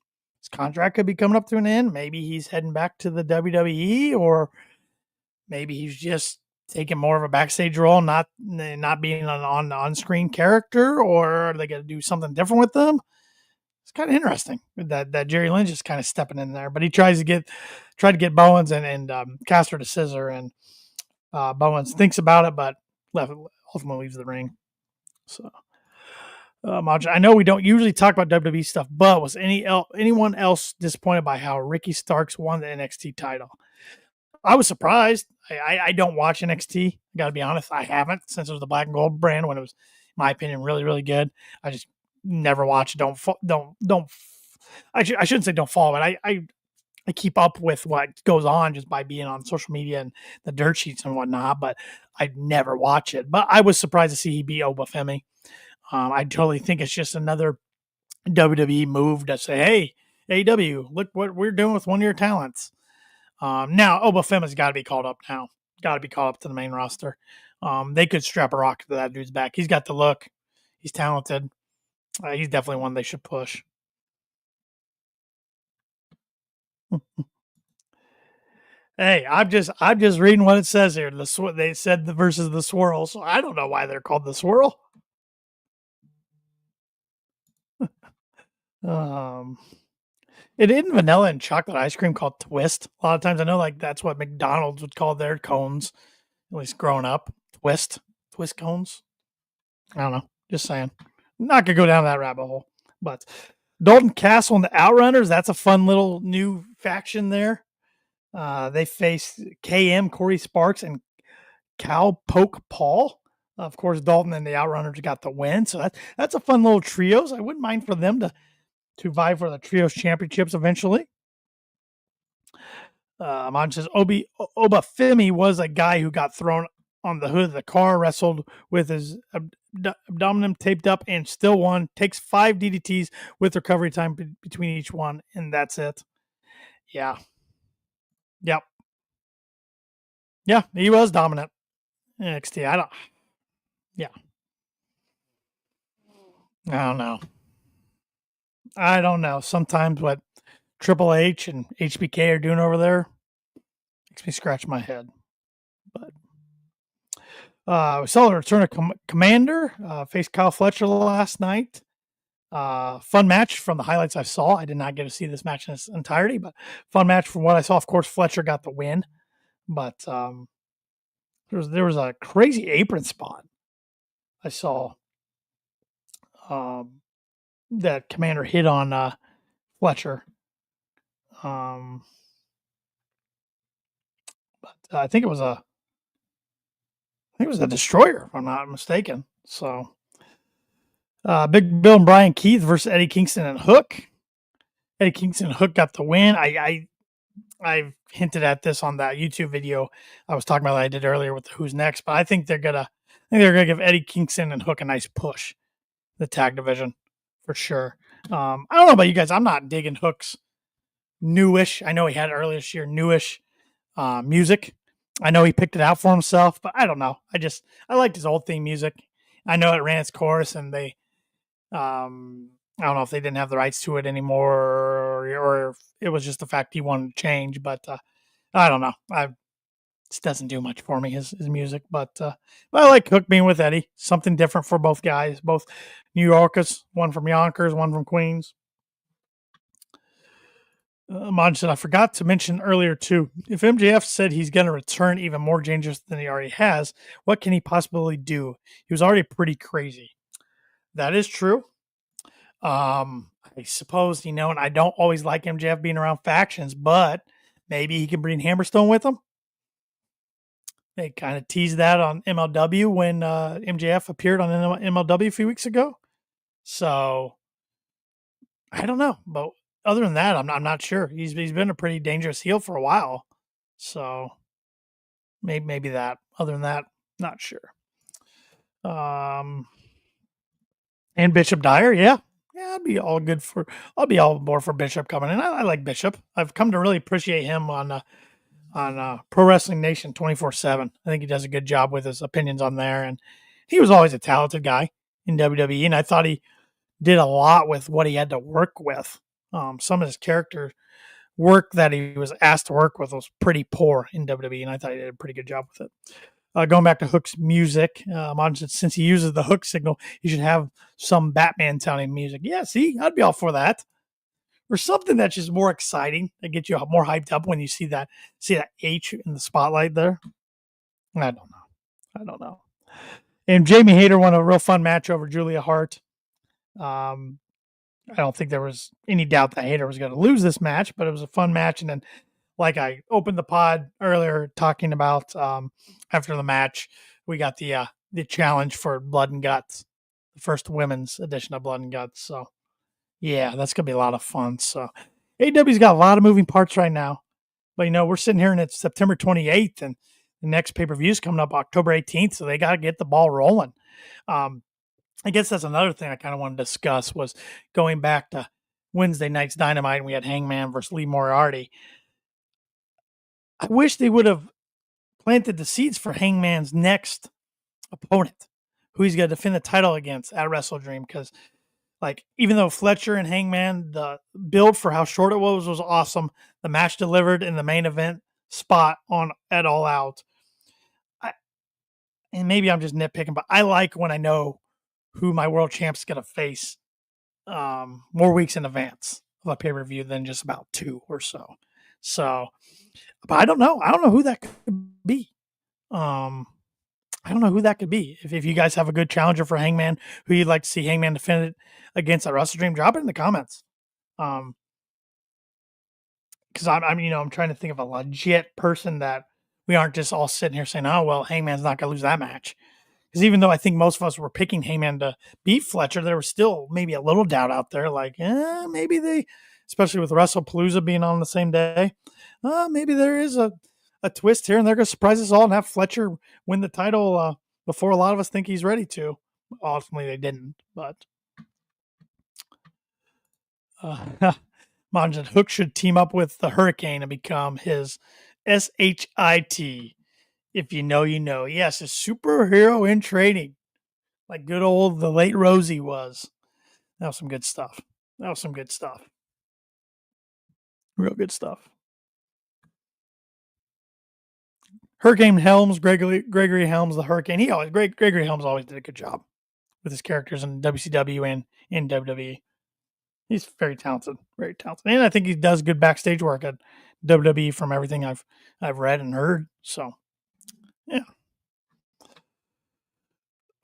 contract could be coming up to an end? Maybe he's heading back to the WWE, or maybe he's just taking more of a backstage role, not being an on-screen character, or are they going to do something different with them? It's kind of interesting that Jerry Lynn just kind of stepping in there, but he tried to get Bowens and Caster to scissor, and Bowens thinks about it, but ultimately leaves the ring. So, I know we don't usually talk about WWE stuff, but was anyone else disappointed by how Ricky Starks won the NXT title? I was surprised. I don't watch NXT. I got to be honest, I haven't since it was the Black and Gold brand when it was, in my opinion, really, really good. I just never watch. I shouldn't say don't follow, but I keep up with what goes on just by being on social media and the dirt sheets and whatnot, but I never watch it. But I was surprised to see he beat Obafemi. I totally think it's just another WWE move to say, hey, AEW, look what we're doing with one of your talents. Now, Obafemi's got to be called up now. Got to be called up to the main roster. They could strap a rocket to that dude's back. He's got the look. He's talented. He's definitely one they should push. Hey, I'm just reading what it says here. They said versus the Swirl, so I don't know why they're called the Swirl. It isn't vanilla and chocolate ice cream called Twist. A lot of times I know like that's what McDonald's would call their cones, at least growing up. Twist cones. I don't know. Just saying. Not gonna go down that rabbit hole. But Dalton Castle and the Outrunners, that's a fun little new faction there. They face KM, Corey Sparks, and Cowpoke Paul. Of course, Dalton and the Outrunners got the win. So that's a fun little trios. I wouldn't mind for them to vie for the trios championships eventually. Mon says Obafemi was a guy who got thrown on the hood of the car, wrestled with his abdomen taped up, and still won. Takes 5 DDTs with recovery time between each one, and that's it. Yeah. Yep. Yeah, he was dominant. NXT. I don't know. Sometimes what Triple H and HBK are doing over there makes me scratch my head. But We saw the return of Commander, faced Kyle Fletcher last night. Fun match from the highlights I saw. I did not get to see this match in its entirety, but fun match from what I saw. Of course, Fletcher got the win, but there was a crazy apron spot I saw that Commander hit on Fletcher. But I think it was a destroyer, if I'm not mistaken. So, Big Bill and Brian Keith versus Eddie Kingston and Hook. Eddie Kingston and Hook got the win. I've hinted at this on that YouTube video I was talking about that I did earlier with the Who's Next, but I think they're gonna give Eddie Kingston and Hook a nice push, the tag division, for sure. I don't know about you guys. I'm not digging Hook's newish. I know he had it earlier this year, newish music. I know he picked it out for himself, but I don't know. I liked his old theme music. I know it ran its course, and they, I don't know if they didn't have the rights to it anymore, or if it was just the fact he wanted to change. But I don't know. This doesn't do much for me, his music. But I like Hook being with Eddie. Something different for both guys, both New Yorkers, one from Yonkers, one from Queens. Mod said, I forgot to mention earlier, too. If MJF said he's going to return even more dangerous than he already has, what can he possibly do? He was already pretty crazy. That is true. I suppose, and I don't always like MJF being around factions, but maybe he can bring Hammerstone with him. They kind of teased that on MLW when MJF appeared on MLW a few weeks ago. So, I don't know, but other than that, I'm not sure. He's been a pretty dangerous heel for a while, so maybe that. Other than that, not sure. And Bishop Dyer, yeah, I'll be all aboard for Bishop coming in. I like Bishop. I've come to really appreciate him on Pro Wrestling Nation 24/7. I think he does a good job with his opinions on there, and he was always a talented guy in WWE, and I thought he did a lot with what he had to work with. Some of his character work that he was asked to work with was pretty poor in WWE, and I thought he did a pretty good job with it. Going back to Hook's music, since he uses the Hook signal, he should have some Batman sounding music. Yeah, see, I'd be all for that. Or something that's just more exciting and get you more hyped up when you see that H in the spotlight there. I don't know. And Jamie Hayter won a real fun match over Julia Hart. I don't think there was any doubt that Hayter was going to lose this match, but it was a fun match. And then, like I opened the pod earlier talking about after the match, we got the challenge for Blood and Guts, the first women's edition of Blood and Guts. So, yeah, that's going to be a lot of fun. So, AEW's got a lot of moving parts right now. But, we're sitting here and it's September 28th, and the next pay-per-view is coming up October 18th, so they got to get the ball rolling. I guess that's another thing I kind of want to discuss was going back to Wednesday night's Dynamite, and we had Hangman versus Lee Moriarty. I wish they would have planted the seeds for Hangman's next opponent, who he's going to defend the title against at Wrestle Dream, because even though Fletcher and Hangman, the build for how short it was awesome. The match delivered in the main event spot at All Out. And maybe I'm just nitpicking, but I like when I know who my world champ's going to face more weeks in advance of a pay-per-view than just about 2 or so. So, but I don't know. I don't know who that could be. I don't know who that could be. If you guys have a good challenger for Hangman, who you'd like to see Hangman defend it against at Wrestle Dream, drop it in the comments. Because I'm trying to think of a legit person that we aren't just all sitting here saying, oh, well, Hangman's not going to lose that match. Because even though I think most of us were picking Hangman to beat Fletcher, there was still maybe a little doubt out there. Maybe they, especially with WrestlePalooza being on the same day, maybe there is a twist here and they're going to surprise us all and have Fletcher win the title before a lot of us think he's ready to. Ultimately, they didn't. But Manjan Hook should team up with the Hurricane and become his SHIT. If you know, you know. Yes, a superhero in training. Like good old the late Rosie was. That was some good stuff. Real good stuff. Hurricane Helms, Gregory Helms, the Hurricane. Gregory Helms always did a good job with his characters in WCW and in WWE. He's very talented, and I think he does good backstage work at WWE from everything I've read and heard. So, yeah,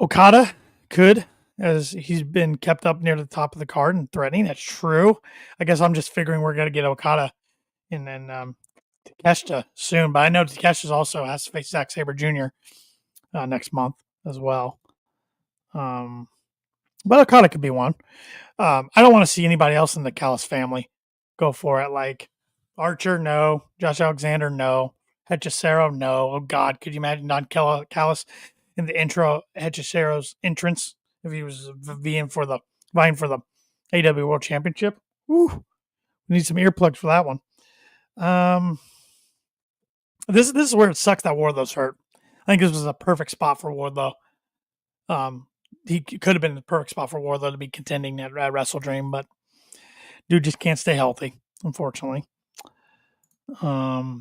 Okada could, as he's been kept up near the top of the card and threatening. That's true. I guess I'm just figuring we're gonna get Okada and then Takeshita soon, but I know Takeshita also has to face Zack Sabre Jr. Next month as well. But Okada could be one. I don't want to see anybody else in the Callis family go for it. Like Archer, no. Josh Alexander, no. Hechicero, no. Oh God, could you imagine Don Callis in the intro? Hechicero's entrance if he was vying for the AEW World Championship. Woo, we need some earplugs for that one. This is where it sucks that Wardlow's hurt. I think this was a perfect spot for Wardlow. He could have been the perfect spot for Wardlow to be contending at Wrestle Dream, but dude just can't stay healthy, unfortunately. I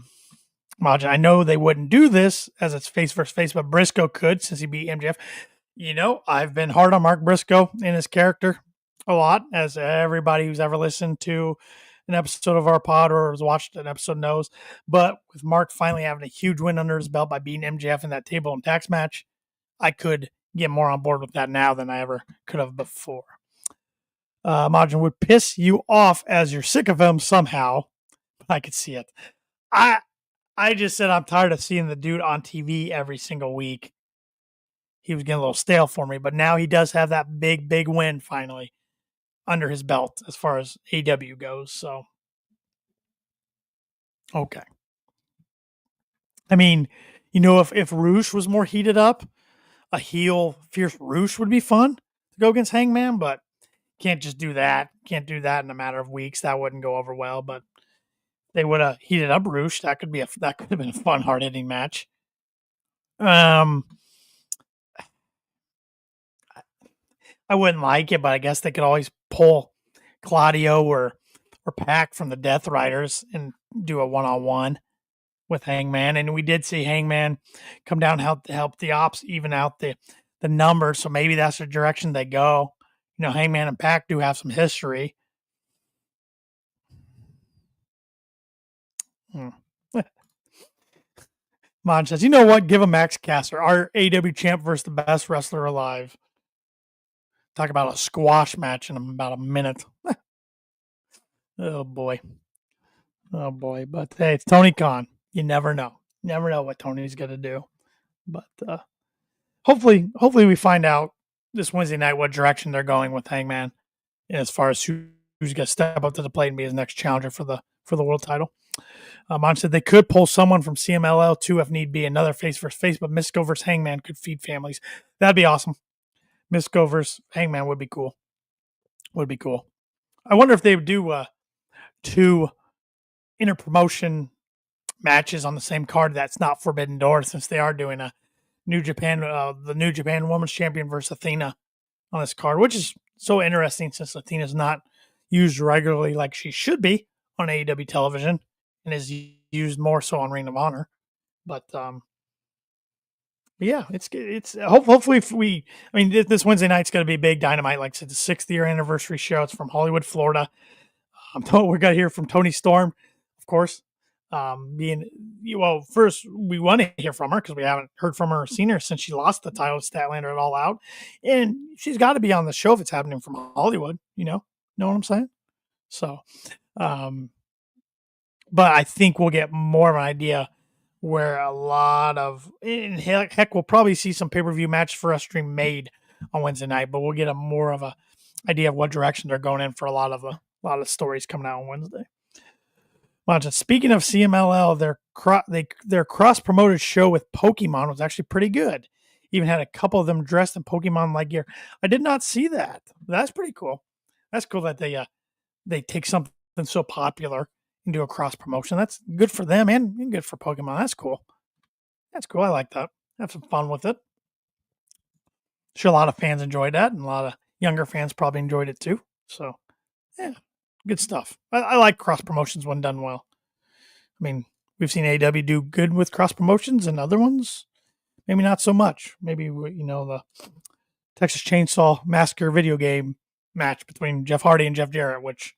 know they wouldn't do this as it's face versus face, but Briscoe could since he beat MJF. You know, I've been hard on Mark Briscoe and his character a lot, as everybody who's ever listened to an episode of our pod or has watched an episode knows. But with Mark finally having a huge win under his belt by beating MJF in that table and tax match, I could get more on board with that now than I ever could have before. Majin would piss you off as you're sick of him somehow. I could see it. I just said I'm tired of seeing the dude on TV every single week. He was getting a little stale for me, but now he does have that big win finally under his belt as far as AEW goes. So, okay. I mean, you know, if Roosh was more heated up, a heel fierce Roosh would be fun to go against Hangman, but can't just do that. Can't do that in a matter of weeks. That wouldn't go over well, but they would have heated up Roosh. That could have been a fun, hard hitting match. I wouldn't like it, but I guess they could always pull Claudio or Pac from the Death Riders and do a one-on-one with Hangman. And we did see Hangman come down and help the Ops even out the numbers. So maybe that's the direction they go. You know, Hangman and Pac do have some history. Mon says, you know what? Give a Max Caster, our AEW champ versus the best wrestler alive. Talk about a squash match in about a minute. Oh boy. But hey, it's Tony Khan. You never know. Never know what Tony's gonna do. But hopefully we find out this Wednesday night what direction they're going with Hangman, as far as who's gonna step up to the plate and be his next challenger for the world title. Mon said they could pull someone from CMLL too if need be, another face versus face, but Mystico versus Hangman could feed families. That'd be awesome. Mystico versus Hangman would be cool. I wonder if they would do 2 inter-promotion matches on the same card that's not Forbidden Door, since they are doing a New Japan, the New Japan Women's Champion versus Athena on this card, which is so interesting since Athena's not used regularly like she should be on AEW television and is used more so on Ring of Honor. But yeah, it's hopefully this Wednesday night's going to be big Dynamite. Like I said, the 6th year anniversary show. It's from Hollywood, Florida. We're going to hear from Toni Storm, of course. First we want to hear from her because we haven't heard from her or seen her since she lost the title to Statlander at All Out, and she's got to be on the show if it's happening from Hollywood. Know what I'm saying? So, but I think we'll get more of an idea where a lot of, heck, we'll probably see some pay-per-view match for us stream made on Wednesday night, but we'll get a more of a idea of what direction they're going in for a lot of stories coming out on Wednesday. Speaking of CMLL, their cross-promoted show with Pokemon was actually pretty good. Even had a couple of them dressed in Pokemon-like gear. I did not see that. That's pretty cool. That's cool that they take something so popular and do a cross-promotion. That's good for them and good for Pokemon. That's cool. I like that. Have some fun with it. Sure, a lot of fans enjoyed that, and a lot of younger fans probably enjoyed it too. So, yeah, good stuff. I like cross promotions when done well. I mean, we've seen AEW do good with cross promotions, and other ones maybe not so much. Maybe the Texas Chainsaw Massacre video game match between Jeff Hardy and Jeff Jarrett, which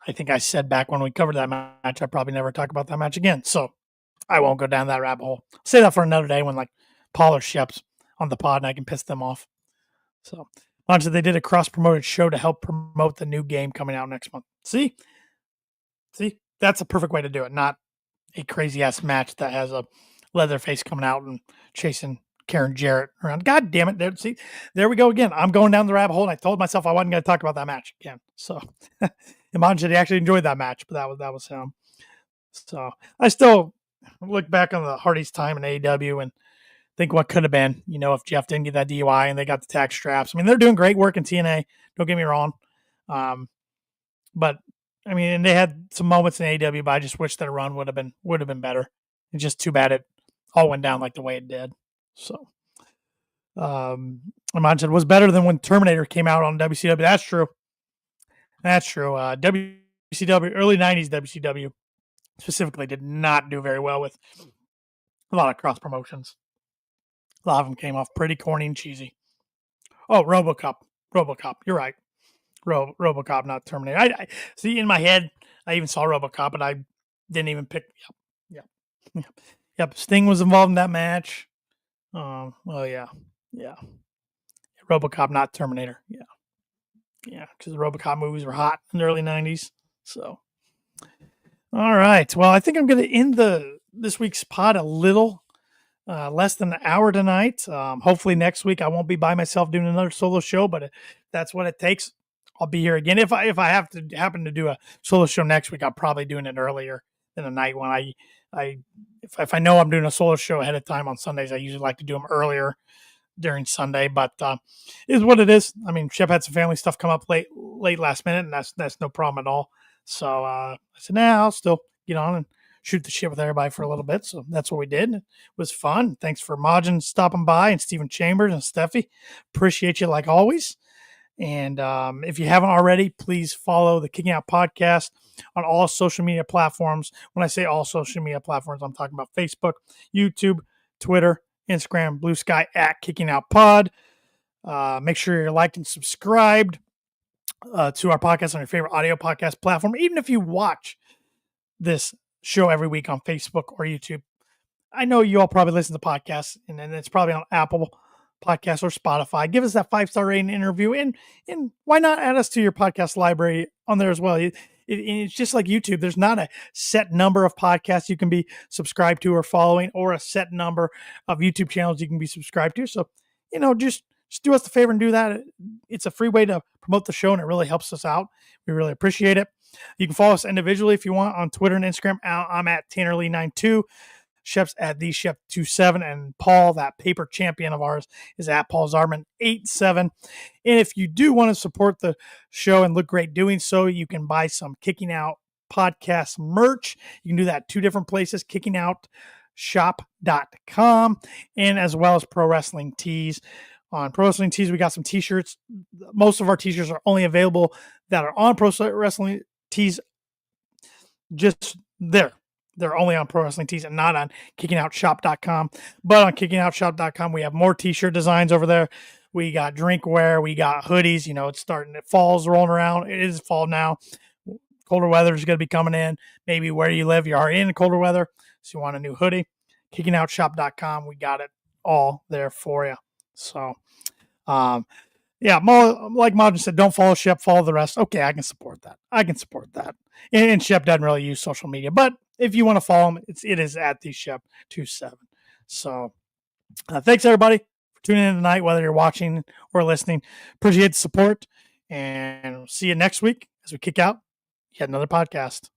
I think I said back when we covered that match, I probably never talk about that match again. So I won't go down that rabbit hole. I'll say that for another day when like Paul or Shep's on the pod and I can piss them off. So Monty, they did a cross-promoted show to help promote the new game coming out next month. See, that's a perfect way to do it. Not a crazy-ass match that has a Leatherface coming out and chasing Karen Jarrett around. God damn it. There we go again. I'm going down the rabbit hole, and I told myself I wasn't going to talk about that match again. So Iman said he actually enjoyed that match, but that was him. So I still look back on the Hardy's time in AEW and think what could have been, if Jeff didn't get that DUI and they got the tag straps. I mean, they're doing great work in TNA. Don't get me wrong. But I mean, and they had some moments in AEW, but I just wish that a run would have been better. It's just too bad it all went down like the way it did. So, Iman said, was better than when Terminator came out on WCW. That's true. WCW, early 90s WCW specifically did not do very well with a lot of cross promotions. A lot of them came off pretty corny and cheesy. Oh, RoboCop. You're right. RoboCop, not Terminator. I see in my head. I even saw RoboCop, but I didn't even pick. Yep. Sting was involved in that match. Well, yeah. RoboCop, not Terminator. Yeah, because the RoboCop movies were hot in the early 90s. So, all right. Well, I think I'm going to end this week's pod a little less than an hour tonight. Hopefully next week I won't be by myself doing another solo show, but if that's what it takes, I'll be here again. If I have to happen to do a solo show next week, I'm probably doing it earlier than the night when if I know I'm doing a solo show ahead of time on Sundays, I usually like to do them earlier during Sunday, but it is what it is. I mean, Shep had some family stuff come up late last minute, and that's no problem at all. So I said, I'll still get on and shoot the shit with everybody for a little bit. So that's what we did. It was fun. Thanks for Majin stopping by and Stephen Chambers and Steffi. Appreciate you like always. And if you haven't already, please follow the Kicking Out Podcast on all social media platforms. When I say all social media platforms, I'm talking about Facebook, YouTube, Twitter, Instagram, Blue Sky at Kicking Out Pod. Make sure you're liked and subscribed to our podcast on your favorite audio podcast platform. Even if you watch this show every week on Facebook or YouTube, I know you all probably listen to podcasts, and then it's probably on Apple Podcasts or Spotify. Give us that 5-star rating interview, and why not add us to your podcast library on there as well? It's just like YouTube. There's not a set number of podcasts you can be subscribed to or following, or a set number of YouTube channels you can be subscribed to. So, just do us the favor and do that. It's a free way to promote the show, and it really helps us out. We really appreciate it. You can follow us individually if you want on Twitter and Instagram. I'm at TannerLee92. Shep's at TheChef27, and Paul, that paper champion of ours, is at Paul Zarman87. And if you do want to support the show and look great doing so, you can buy some Kicking Out Podcast merch. You can do that 2 different places, kickingOutShop.com, and as well as Pro Wrestling Tees. On Pro Wrestling Tees, we got some t-shirts. Most of our t-shirts are only available that are on Pro Wrestling Tees, just there. They're only on Pro Wrestling Tees and not on KickingOutShop.com. But on KickingOutShop.com, we have more t-shirt designs over there. We got drinkware. We got hoodies. It's starting. Fall's rolling around. It is fall now. Colder weather is going to be coming in. Maybe where you live, you are in colder weather, so you want a new hoodie. KickingOutShop.com. We got it all there for you. So, like Majin said, don't follow Shep, follow the rest. Okay, I can support that. And Shep doesn't really use social media, but if you want to follow him, it is at TheChef27. So, thanks everybody for tuning in tonight, whether you're watching or listening. Appreciate the support, and we'll see you next week as we kick out yet another podcast.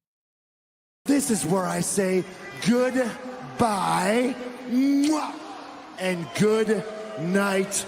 This is where I say goodbye and good night.